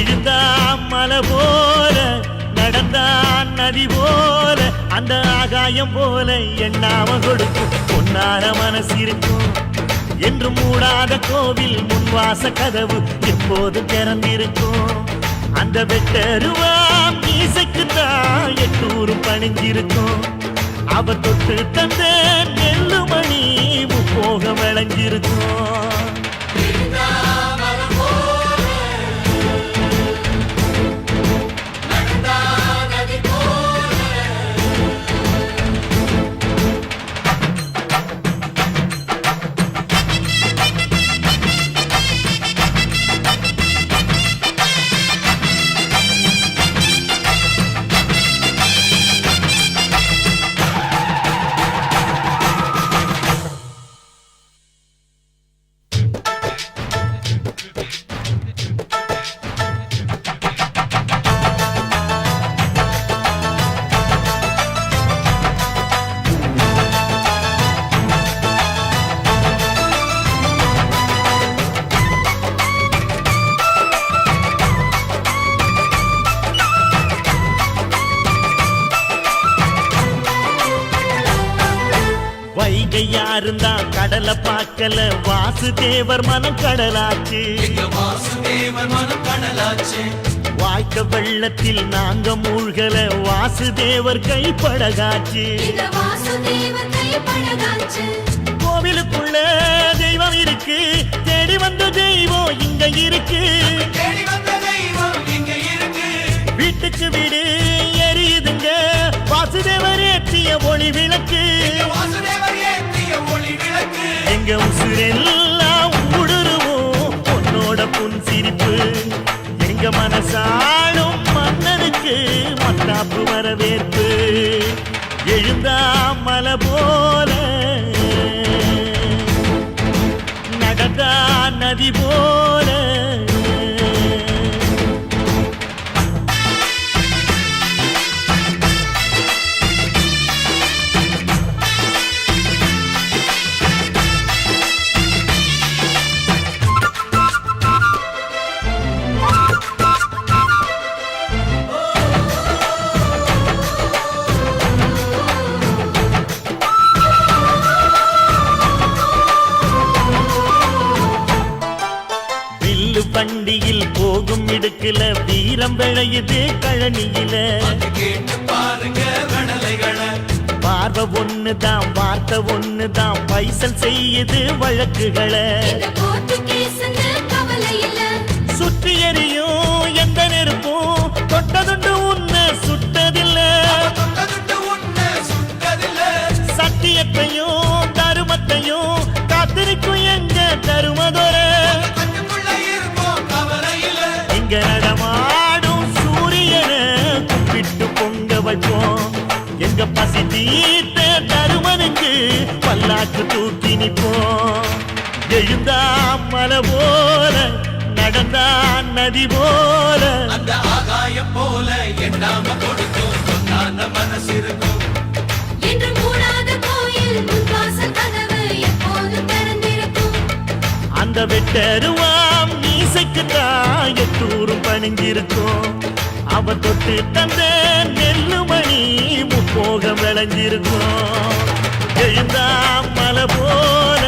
எழுந்தான் மலை போல நடந்தான் நதி போல அந்த ஆகாயம் போல எண்ணாம கொடுக்கும் பொன்னார மனசு இருக்கும் என்று மூடாத கோவில் முன்வாச கதவு எப்போது திறந்திருக்கும் அந்த வெட்டருவாம் மீசைக்குத்தான் எட்டூரும் பணிஞ்சிருக்கும் அவர் தொட்டு தந்த நெல்லுமணி முப்போக விளைஞ்சிருக்கும் யாருந்தான் கடலை பார்க்கல வாசுதேவர் மனம் கடலாச்சு வாய்க்க வெள்ளத்தில் நாங்க மூழ்கல வாசுதேவர் கைப்படகாச்சு கோவிலுக்குள்ள தெய்வம் இருக்கு தேடி வந்த தெய்வம் இங்க இருக்கு வீட்டுக்கு வீடு எரியுதுங்க வாசுதேவர் ஏற்றிய ஒளி விளக்கு எங்க உசுரெல்லாம் ஊடுருவோம் உன்னோட புன் சிரிப்பு எங்க மனசாலும் மன்னனுக்கு மத்தாப்பு வரவேற்பு எழுந்தா மலை போல நடந்தா நதி போல வண்டியில் போகும் இடுக்குல வீரம் விளையுது கழனியில பார்வை ஒண்ணுதான் வார்த்தை ஒண்ணுதான் பைசல் செய்யுது வழக்குகளை சுற்றி எறியும் எந்த நெருப்பும் தொட்டதுண்டு உன்னை சுட்டதில்லை சத்தியத்தையும் தருமத்தையும் காத்திருக்கும் எங்க தருமதொர இங்க நடமாடும் சூரியனை கும்பிட்டு பொங்க வைப்போம் எங்க பசி தீர்த்த தருமனுக்கு பல்லாக்கு தூக்கி நிப்போம் எழுந்தா மலை போல நடந்தா நதி போல அந்த ஆகாயம் போல எண்ணாம கொடுக்கும் பொன்னான மனசு இருக்கும் என்று மூடாத கோயில் முன்வாசல் கதவு எப்போது திறந்திருக்கும் அந்த வெட்டருவாம் மீசைக்குத்தான் எட்டூரும் பணிஞ்சிருக்கும் அவர் தொட்டு தந்த நெல்லுமணி முப்போகம் விளைஞ்சிருக்கும் எழுந்தா மலை போல